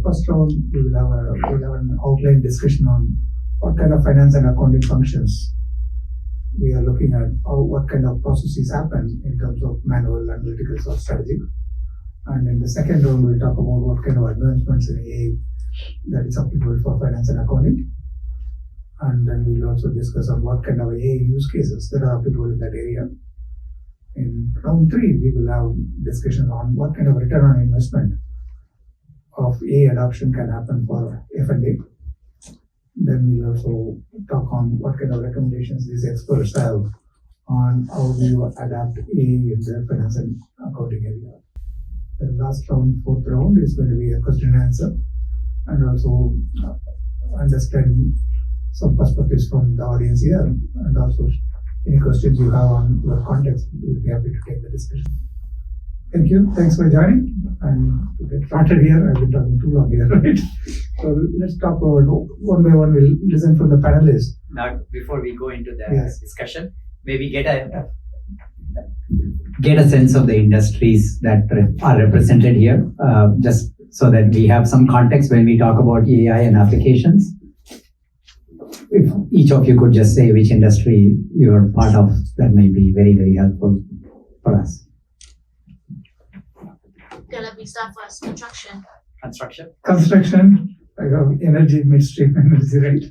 first round, we'll have an outline discussion on what kind of finance and accounting functions we are looking at, what kind of processes happen in terms of manual, analytical, or strategic. And in the second round, we'll talk about what kind of advancements in AI that is applicable for finance and accounting. And then we'll also discuss on what kind of AI use cases that are applicable in that area. In round 3, we will have discussion on what kind of return on investment of AI adoption can happen for F&A. Then we'll also talk on what kind of recommendations these experts have on how we will adapt AI in the finance and accounting area. The last round, 4th round, is going to be a question and answer, and also understand some perspectives from the audience here, and also any questions you have on your context, we'll be happy to take the discussion. Thank you. Thanks for joining. And to get started here, I've been talking too long here, right? So let's talk about one by one. We'll listen from the panelists. Now, before we go into the discussion, maybe get a sense of the industries that are represented here, just so that we have some context when we talk about AI and applications. If each of you could just say which industry you're part of, that may be very, very helpful for us. Okay, let me start first. Construction, I have energy, midstream energy, right?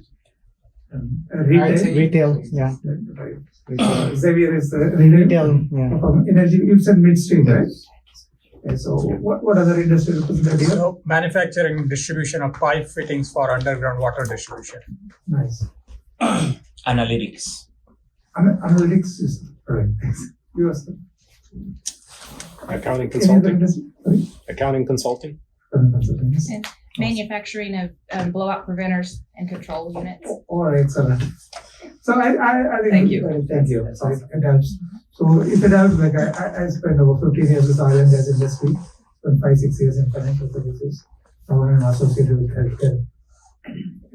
Retail, yeah. Right. Xavier is retail, yeah. Energy, you said midstream, right? Okay, so what other industries represented here? So manufacturing distribution of pipe fittings for underground water distribution. Nice. Analytics. Analytics is right. Thanks. You asked them. Accounting Any other consulting. industry? Sorry? Accounting consulting. Consulting, yes. And manufacturing of blowout preventers and control units. All right, excellent. So I think. Thank you. Thank you. That's So awesome. it helps. So if it helps, like I spent over 15 years with oil and gas industry, spent 5-6 years in financial services. Now I'm associated with healthcare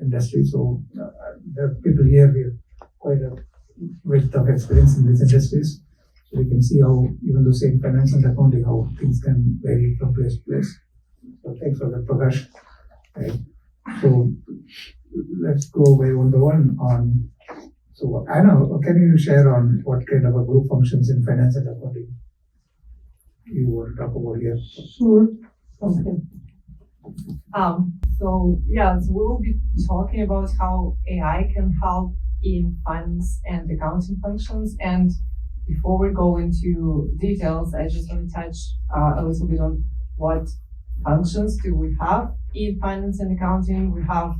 industry. So the people here, we have quite a width of experience in these industries. So we can see how, even though same finance and accounting, how things can vary from place to place. So thanks for that, Prakash. Right. So let's go one by one on. So Anna, can you share on what kind of a group functions in finance and accounting you want to talk about here? Sure. Okay. So we'll be talking about how AI can help in finance and accounting functions. And before we go into details, I just want to touch a little bit on what functions do we have in finance and accounting. We have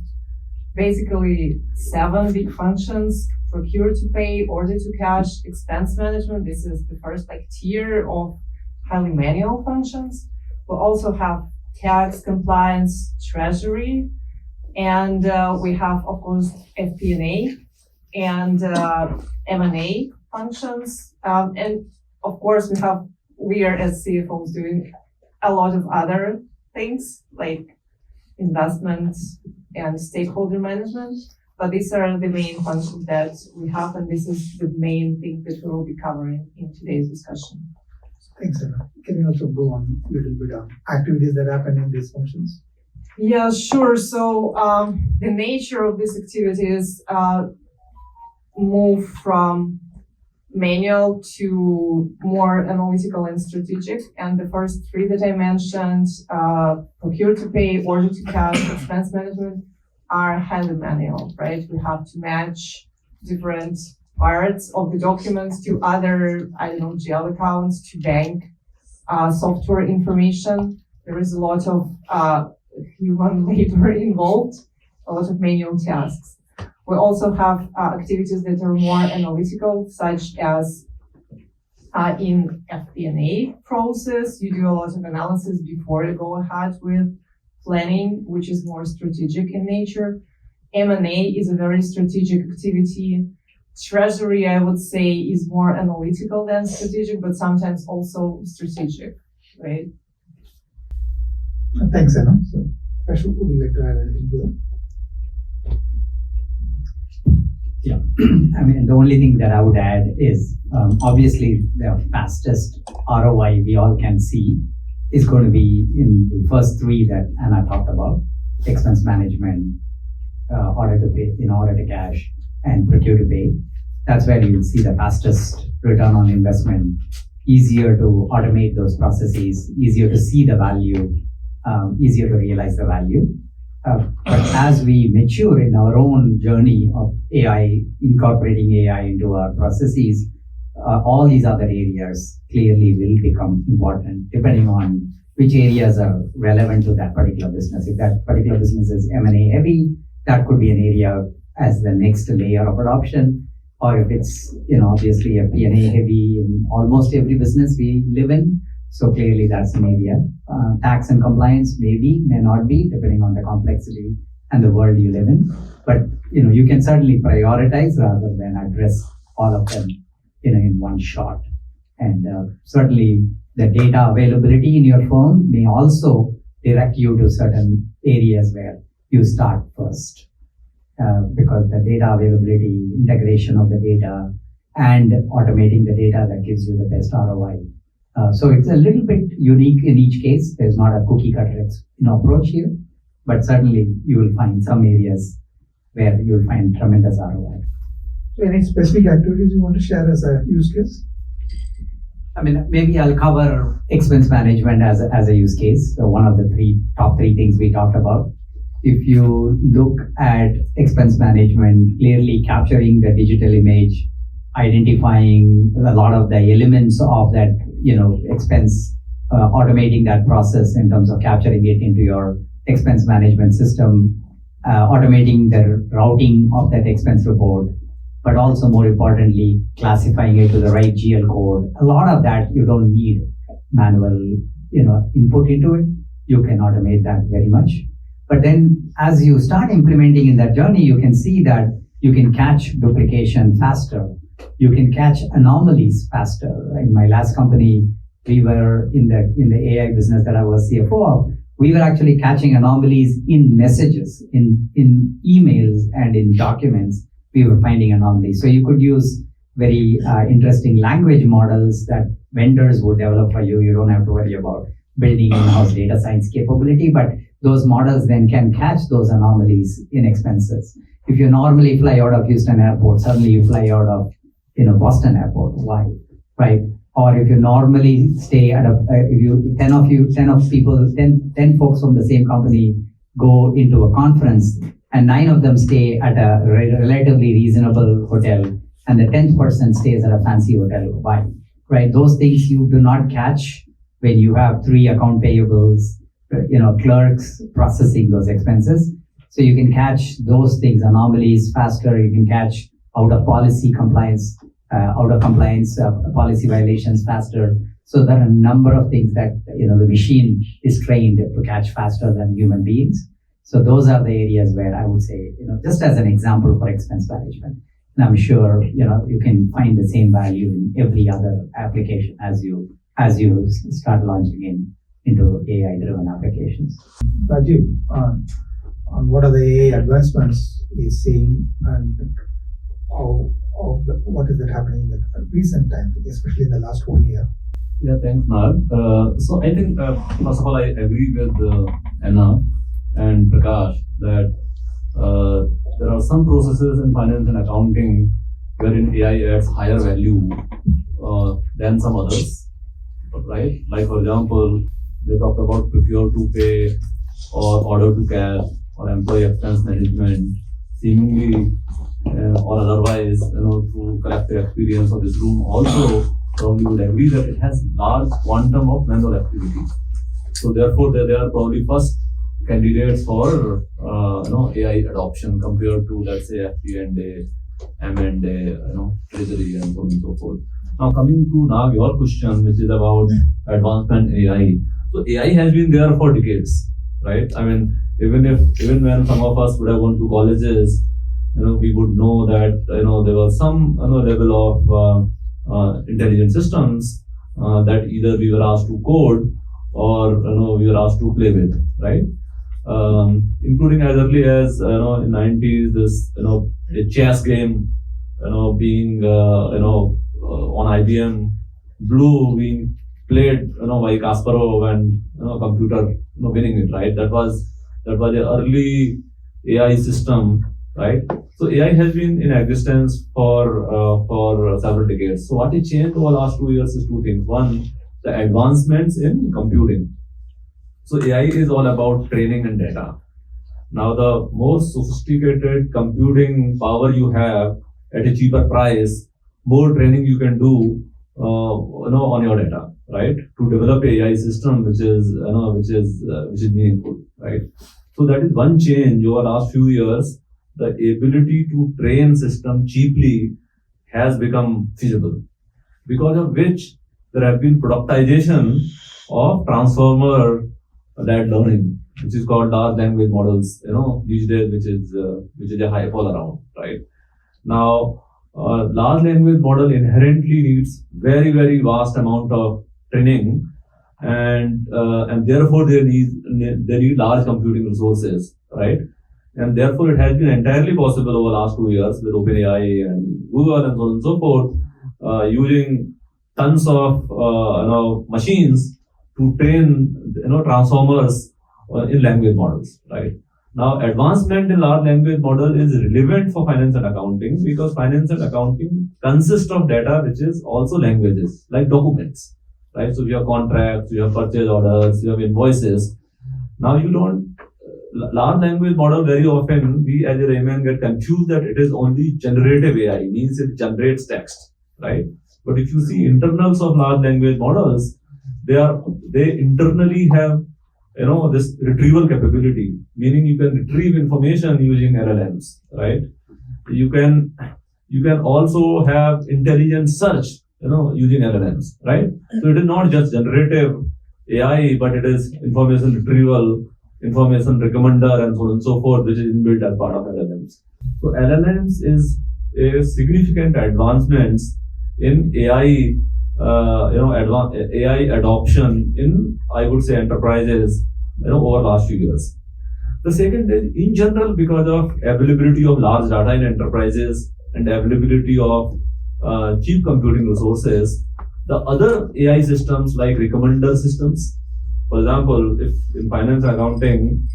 basically 7 big functions: procure to pay, order to cash, expense management. This is the first tier of highly manual functions. We also have tax, compliance, treasury, and we have, of course, FP&A and M&A functions. And of course, we are as CFOs doing a lot of other things like investments and stakeholder management. But these are the main functions that we have, and this is the main thing that we will be covering in today's discussion. Thanks, Anna. Can you also go on a little bit on activities that happen in these functions? Yeah, sure. So the nature of these activities move from manual to more analytical and strategic. And the first 3 that I mentioned, procure to pay, order to cash, expense management, are highly manual, right? We have to match different parts of the documents to other, GL accounts, to bank software information. There is a lot of human labor involved, a lot of manual tasks. We also have activities that are more analytical, such as in FP&A process, you do a lot of analysis before you go ahead with planning, which is more strategic in nature. M&A is a very strategic activity. Treasury, I would say, is more analytical than strategic, but sometimes also strategic, right? Thanks, Anna. So, Ashu, would you like to add anything to that? Yeah, I mean, the only thing that I would add is obviously the fastest ROI we all can see is going to be in the first three that Anna talked about: expense management, order to pay, order to cash, and procure to pay. That's where you will see the fastest return on investment. Easier to automate those processes, easier to see the value, easier to realize the value. But as we mature in our own journey of AI, incorporating AI into our processes, all these other areas clearly will become important depending on which areas are relevant to that particular business. If that particular business is M&A heavy, that could be an area as the next layer of adoption. Or if it's, obviously a P&A heavy in almost every business we live in. So clearly that's an area. Tax and compliance maybe, may not be, depending on the complexity and the world you live in. But, you can certainly prioritize rather than address all of them, in one shot. And certainly the data availability in your firm may also direct you to certain areas where you start first. Because the data availability, integration of the data, and automating the data that gives you the best ROI. So it's a little bit unique in each case. There's not a cookie cutter approach here, but certainly you will find some areas where you will find tremendous ROI. So any specific activities you want to share as a use case? I mean, maybe I'll cover expense management as a use case. So one of the top three things we talked about. If you look at expense management, clearly capturing the digital image, identifying a lot of the elements of that, expense, automating that process in terms of capturing it into your expense management system, automating the routing of that expense report, but also more importantly, classifying it to the right GL code. A lot of that you don't need manual, input into it. You can automate that very much. But then as you start implementing in that journey, you can see that you can catch duplication faster. You can catch anomalies faster. In my last company, we were in the AI business that I was CFO of. We were actually catching anomalies in messages, in emails, and in documents. We were finding anomalies. So you could use very interesting language models that vendors would develop for you. You don't have to worry about building in-house data science capability, but those models then can catch those anomalies in expenses. If you normally fly out of Houston Airport, suddenly you fly out of Boston Airport. Why? Right? Or if you normally stay at 10 folks from the same company go into a conference and 9 of them stay at a relatively reasonable hotel and the 10th person stays at a fancy hotel. Why? Right? Those things you do not catch when you have 3 account payables, clerks processing those expenses. So you can catch those things, anomalies faster. You can catch out of compliance policy violations faster. So there are a number of things that, the machine is trained to catch faster than human beings. So those are the areas where I would say, just as an example for expense management. And I'm sure, you can find the same value in every other application as you start launching into AI-driven applications. Rajiv, on what are the AI advancements he's seeing and what is it happening in the recent times, especially in the last 1 year? Yeah, thanks, Nag. So I think, first of all, I agree with Anna and Prakash that there are some processes in finance and accounting wherein AI adds higher value than some others, right? Like, for example, they talked about procure to pay or order to cash or employee expense management, seemingly or otherwise, through collective experience of this room also probably would agree that it has large quantum of manual activity. So therefore, they are probably first candidates for AI adoption compared to, let's say, FP&A, M&A, treasury, and so on and so forth. Now, coming to now your question, which is about advancement AI. So AI has been there for decades, right? I mean, even when some of us would have gone to colleges, we would know that there was some level of intelligent systems that either we were asked to code or we were asked to play with, right? Including as early as in 90s, this a chess game, being on IBM Blue being played, by Kasparov and computer, winning it, right? That was the early AI system, right? So AI has been in existence for several decades. So what has changed over the last 2 years is two things. One, the advancements in computing. So AI is all about training and data. Now, the more sophisticated computing power you have at a cheaper price, more training you can do, on your data, right? To develop AI system which is meaningful, right? So that is one change over the last few years. The ability to train system cheaply has become feasible, because of which there have been productization of transformer-led learning, which is called large language models, these days, which is a hype all around, right? Now, large language model inherently needs very, very vast amount of training, and therefore they need large computing resources, right? And therefore it has been entirely possible over the last 2 years with OpenAI and Google and so on and so forth, using tons of machines to train transformers in language models, right? Now, advancement in large language model is relevant for finance and accounting, because finance and accounting consists of data which is also languages, like documents, right? So you have contracts, you have purchase orders, you have invoices. Now large language model, very often we as a layman get confused that it is only generative AI, means it generates text, right? But if you see internals of large language models, they internally have this retrieval capability, meaning you can retrieve information using LLMs, right? You can also have intelligent search, using LLMs, right? So it is not just generative AI, but it is information retrieval, information recommender, and so on and so forth, which is inbuilt as part of LLMs. So LLMs is a significant advancements in AI, AI adoption in, I would say, enterprises, over the last few years. The second is, in general, because of availability of large data in enterprises and availability of cheap computing resources, the other AI systems like recommender systems, for example, if in finance and accounting,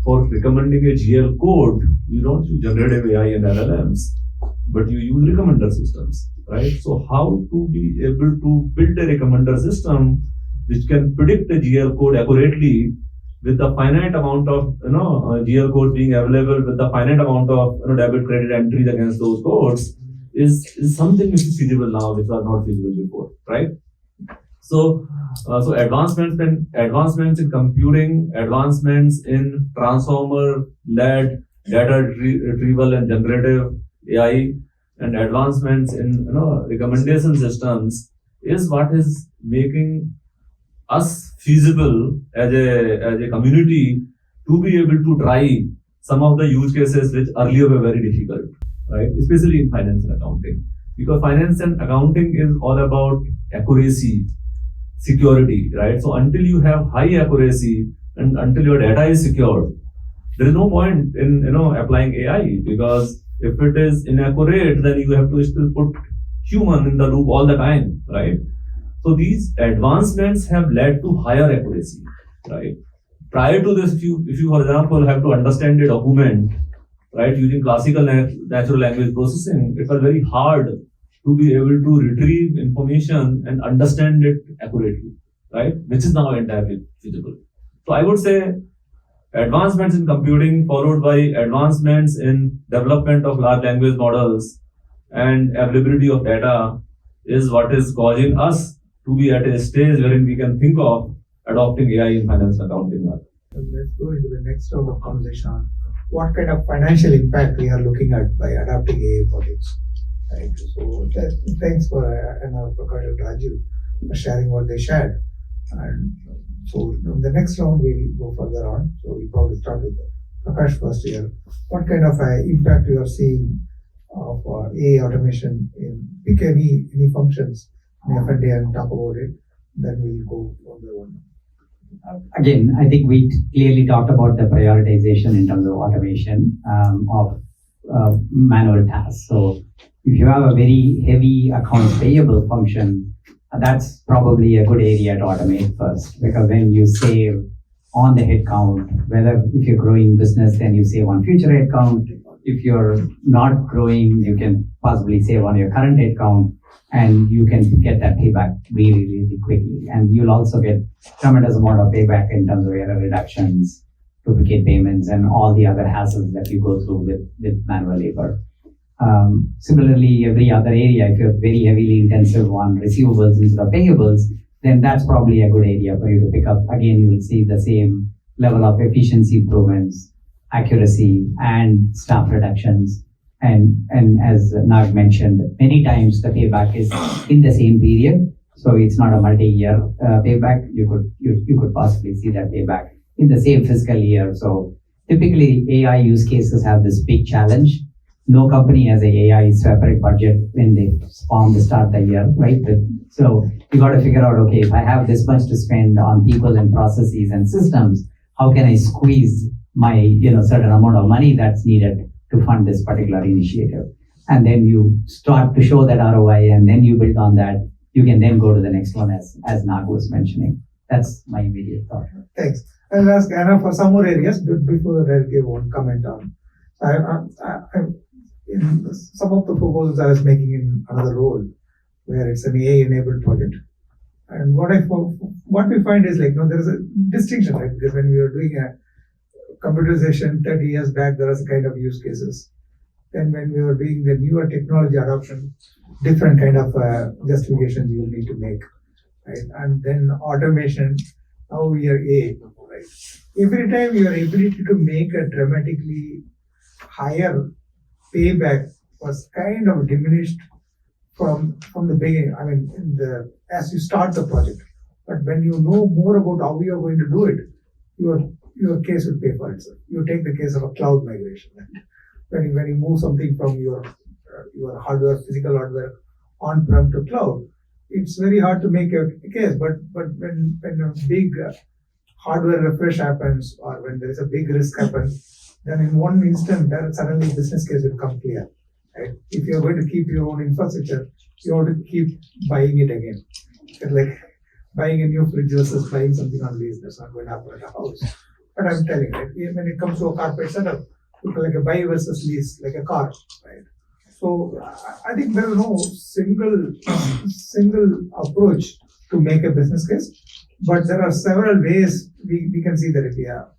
for recommending a GL code, you don't use generative AI and LLMs, but you use recommender systems, right? So how to be able to build a recommender system which can predict the GL code accurately with the finite amount of GL code being available, with the finite amount of debit credit entries against those codes is something which is feasible now, which was not feasible before, right? So advancements in computing, advancements in transformer-led data retrieval and generative AI, and advancements in recommendation systems is what is making us feasible as a community to be able to try some of the use cases which earlier were very difficult, right? Especially in finance and accounting, because finance and accounting is all about accuracy, security, right? So until you have high accuracy and until your data is secured, there is no point in applying AI, because if it is inaccurate, then you have to still put human in the loop all the time, right? So these advancements have led to higher accuracy, right? Prior to this, if you for example have to understand a document, right, using classical natural language processing, it was very hard to be able to retrieve information and understand it accurately, right? Which is now entirely feasible. So I would say advancements in computing followed by advancements in development of large language models and availability of data is what is causing us to be at a stage wherein we can think of adopting AI in finance and accounting. Let's go into the next round of conversation on what kind of financial impact we are looking at by adopting AI projects. Right. So thanks for Prakash and Rajiv for sharing what they shared. And so the next round we'll go further on. So we'll probably start with Prakash first here. What kind of impact you are seeing of AI automation in pick any functions in F&A and talk about it. Then we'll go further on. Again, I think we clearly talked about the prioritization in terms of automation of manual tasks. So if you have a very heavy accounts payable function, That's probably a good area to automate first, because when you save on the headcount, whether if you're growing business, then you save on future headcount. If you're not growing, you can possibly save on your current headcount, and you can get that payback really, really quickly. And you'll also get tremendous amount of payback in terms of error reductions, duplicate payments, and all the other hassles that you go through with manual labor. Similarly, every other area, if you're very heavily intensive on receivables instead of payables, then that's probably a good area for you to pick up. Again, you will see the same level of efficiency improvements, accuracy, and staff reductions. And as Nag mentioned, many times the payback is in the same period. So it's not a multi-year payback. You could possibly see that payback in the same fiscal year. So typically AI use cases have this big challenge. No company has a AI separate budget when they spawn to start the year, right? So you got to figure out, okay, if I have this much to spend on people and processes and systems, how can I squeeze my certain amount of money that's needed to fund this particular initiative? And then you start to show that ROI, and then you build on that. You can then go to the next one, as Nag was mentioning. That's my immediate thought. Thanks. I'll ask Anna for some more areas before I give one comment on. In some of the proposals I was making in another role, where it's an AI-enabled project, and what we find is there is a distinction, right? Because when we were doing a computerization 30 years back, there was a kind of use cases. Then when we were doing the newer technology adoption, different kind of justifications you need to make, right? And then automation, now we are AI, right? Every time your ability to make a dramatically higher payback was kind of diminished from the beginning. I mean, as you start the project, but when you know more about how you are going to do it, your case will pay for itself. You take the case of a cloud migration. Right? When you move something from your hardware, physical hardware, on-prem to cloud, it's very hard to make a case. But when a big hardware refresh happens, or when there is a big risk happens, then in one instant, that suddenly business case will come clear. Right? If you're going to keep your own infrastructure, you have to keep buying it again. It's like buying a new fridge versus buying something on lease. That's not going to happen at a house. But I'm telling you, when it comes to a corporate setup, it's like a buy versus lease, like a car, right? So I think there is no single approach to make a business case, but there are several ways we can see that if we have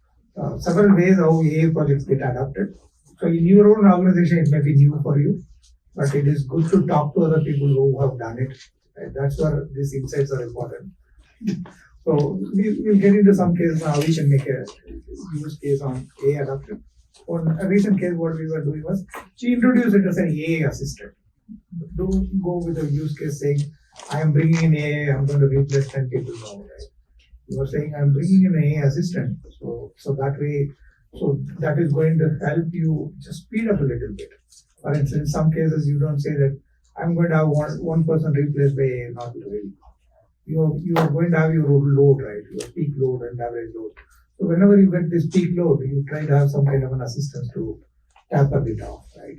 several ways how AI projects get adopted. So in your own organization, it may be new for you, but it is good to talk to other people who have done it. Right? That's where these insights are important. So we'll get into some cases how we can make a use case on AI adoption. On a recent case, what we were doing was she introduced it as an AI assistant. Don't go with a use case saying, I am bringing in AI, I'm going to replace 10 people now. Right? You are saying, I'm bringing in an AI assistant. So that way, that is going to help you just speed up a little bit. For instance, in some cases, you don't say that I'm going to have one person replaced by AI, not really. You are going to have your load, right? Your peak load and average load. So whenever you get this peak load, you try to have some kind of an assistance to taper it off, right?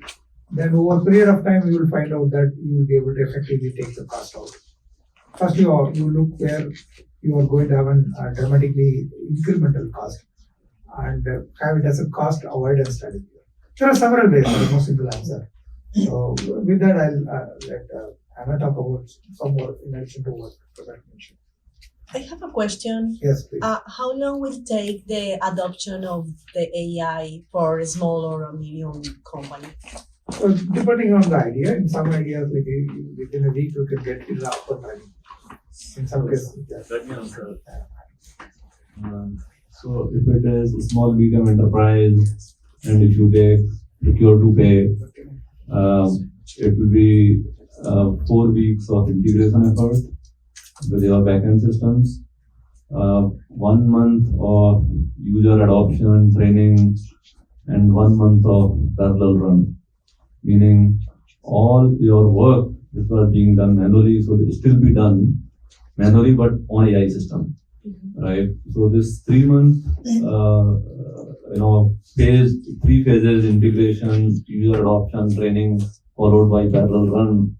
Then over a period of time, you will find out that you will be able to effectively take the cost out. First, you look where you are going to have a dramatically incremental cost and have it as a cost avoidance strategy. There are several ways, the most simple answer. So with that, I'll let Anna talk about some more in addition to what Prakash mentioned. I have a question. Yes, please. How long will it take the adoption of the AI for a small or a medium company? So depending on the idea, in some ideas, like within a week, you can get it up and running. In some cases, yes. Let me answer. So if it is a small medium enterprise, and if you take procure to pay, it will be 4 weeks of integration effort with your backend systems, 1 month of user adoption training, and 1 month of parallel run. Meaning all your work which was being done manually, so it will still be done manually, but on AI system, right? So this 3 month, phase, 3 phases: integration, user adoption, training, followed by parallel run,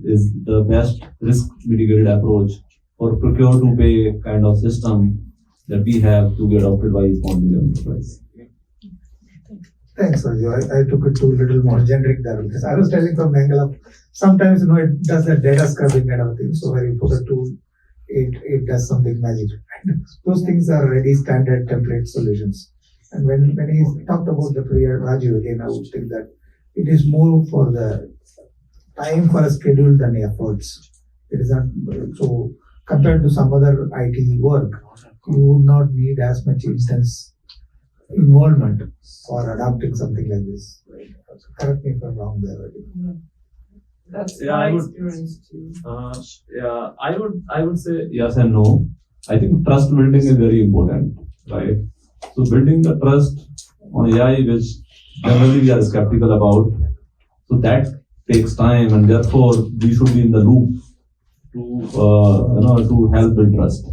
is the best risk mitigated approach for procure to pay kind of system that we have to be adopted by small medium enterprise. Thanks, Raju. I took it to a little more generic there because I was telling from the angle of sometimes it does that data scrubbing kind of thing. So when you put a tool, it does something magic. Those things are ready standard template solutions. And when he talked about the prayer, Raju, again, I would think that it is more for the time for a schedule than efforts. It is not so compared to some other IT work, you would not need as much intense involvement for adopting something like this. Right? So correct me if I'm wrong there. Raju. That's Yeah, my I would- experience too. I would say yes and no. I think trust building is very important, right? So building the trust on AI, which generally we are skeptical about, so that takes time, and therefore we should be in the loop to help build trust.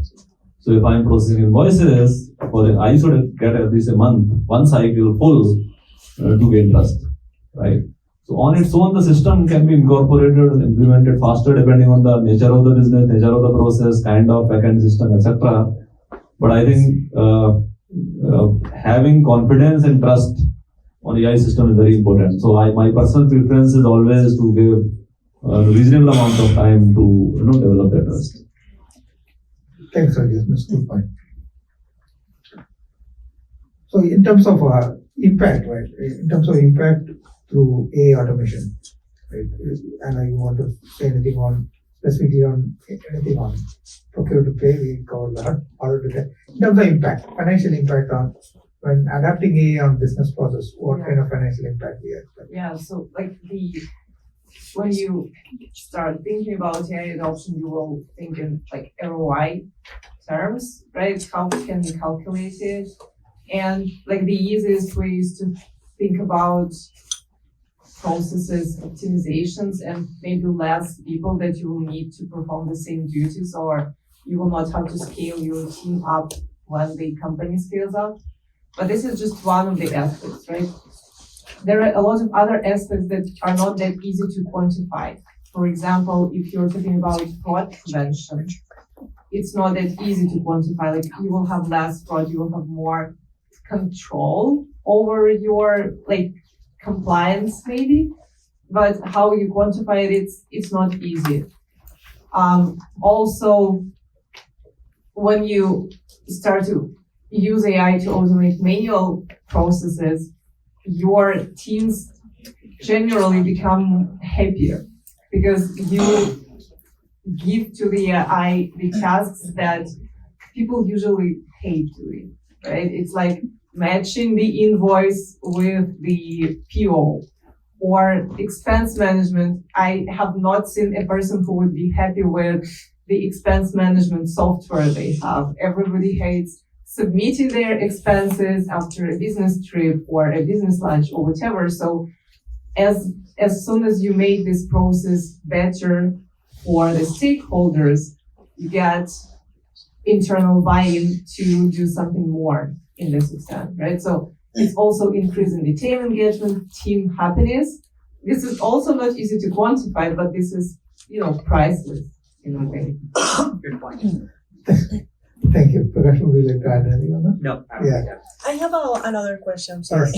So if I'm processing invoices, I should get at least a month, one cycle full to gain trust, right? So on its own, the system can be incorporated and implemented faster depending on the nature of the business, nature of the process, kind of backend system, etc. But I think having confidence and trust on AI system is very important. So my personal preference is always to give a reasonable amount of time to develop that trust. Thanks, Raju. That's a good point. So in terms of impact, right? In terms of impact through AI automation, right? Anna, you want to say anything on specifically on anything on procure to pay? We covered that. Order to pay. In terms of impact, financial impact on when adapting AI on business process, what kind of financial impact we expect? Yeah, so when you start thinking about AI adoption, you will think in like ROI terms, right? How can you calculate it? And like the easiest way is to think about processes, optimizations, and maybe less people that you will need to perform the same duties, or you will not have to scale your team up when the company scales up. But this is just one of the aspects, right? There are a lot of other aspects that are not that easy to quantify. For example, if you're talking about fraud prevention, it's not that easy to quantify. Like you will have less fraud, you will have more control over your compliance maybe, but how you quantify it, it's not easy. Also, when you start to use AI to automate manual processes, your teams generally become happier because you give to the AI the tasks that people usually hate doing, right? It's like matching the invoice with the PO or expense management. I have not seen a person who would be happy with the expense management software they have. Everybody hates submitting their expenses after a business trip or a business lunch or whatever. So as soon as you make this process better for the stakeholders, you get internal buy-in to do something more in this extent, right? So it's also increasing the team engagement, team happiness. This is also not easy to quantify, but this is, priceless in a way. Good point. Thank you. Prakash, would you like to add anything on that? No. Yeah. I have another question. Sorry.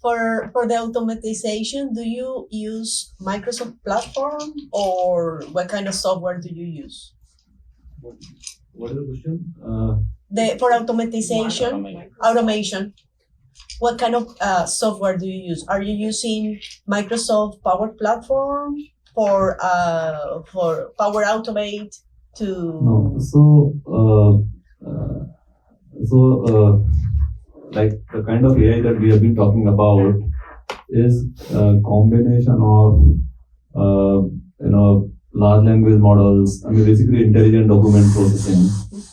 For the automatization, do you use Microsoft platform or what kind of software do you use? What is the question? For automation, what kind of software do you use? Are you using Microsoft Power Platform for Power Automate to? No. So like the kind of AI that we have been talking about is a combination of large language models. I mean, basically intelligent document processing,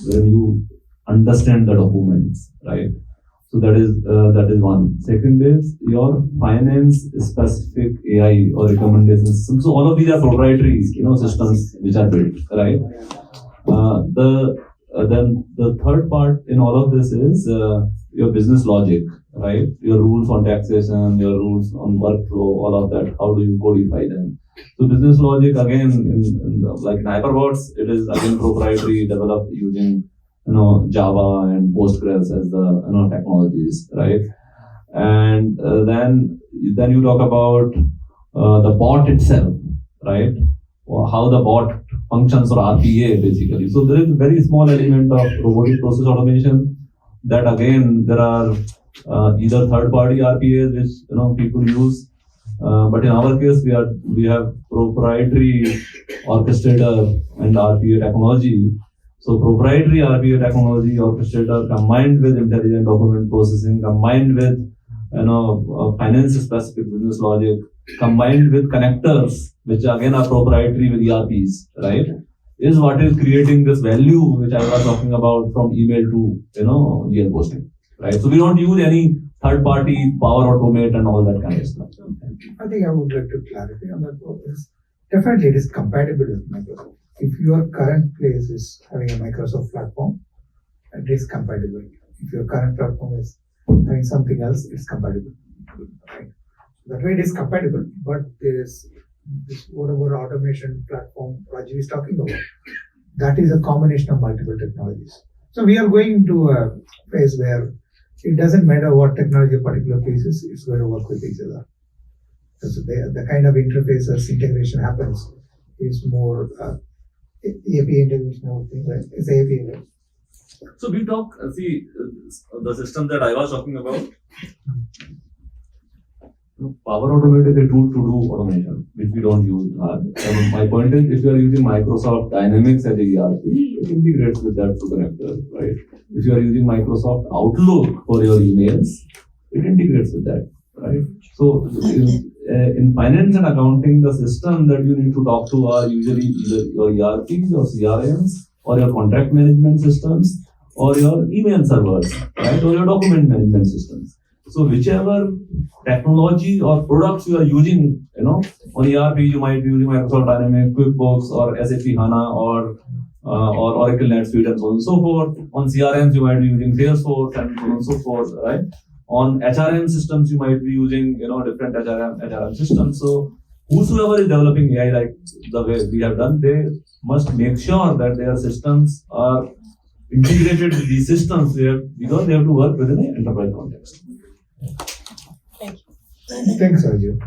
where you understand the documents, right? So that is one. Second is your finance specific AI or recommendation systems. So all of these are proprietary, systems which are built, right? Then the third part in all of this is your business logic, right? Your rules on taxation, your rules on workflow, all of that. How do you codify them? So business logic again like in Hyperbots, it is again proprietary, developed using Java and Postgres as the technologies, right? And then you talk about the bot itself, right? Or how the bot functions or RPA basically. So there is a very small element of robotic process automation that again there are either third-party RPAs which people use, but in our case we have proprietary orchestrator and RPA technology. So proprietary RPA technology orchestrator combined with intelligent document processing, combined with finance specific business logic, combined with connectors which again are proprietary with ERPs, right, is what is creating this value which I was talking about from email to GL posting, right? So we don't use any third party Power Automate and all that kind of stuff. I think I would like to clarify on that. Definitely it is compatible with Microsoft. If your current place is having a Microsoft platform, it is compatible. If your current platform is having something else, it's compatible. Right? That way it is compatible, but there is this whatever automation platform Rajiv is talking about, that is a combination of multiple technologies. So we are going to a phase where it doesn't matter what technology a particular place is, it's going to work with each other. So the kind of interfaces integration happens is more API integration, I would think, right? It's API, right? So we talk, the system that I was talking about, Power Automate is a tool to do automation, which we don't use. And my point is, if you are using Microsoft Dynamics as a ERP, it integrates with that through connectors, right? If you are using Microsoft Outlook for your emails, it integrates with that, right? So in finance and accounting, the system that you need to talk to are usually either your ERPs or CRMs or your contract management systems or your email servers, right? Or your document management systems. So whichever technology or products you are using, on ERP you might be using Microsoft Dynamics, QuickBooks, or SAP HANA, or Oracle NetSuite, and so on and so forth. On CRMs you might be using Salesforce, and so on and so forth, right? On HRM systems you might be using, different HRM systems. So whosoever is developing AI like the way we have done, they must make sure that their systems are integrated with these systems because they have to work within an enterprise context. Thank you. Thanks, Rajiv.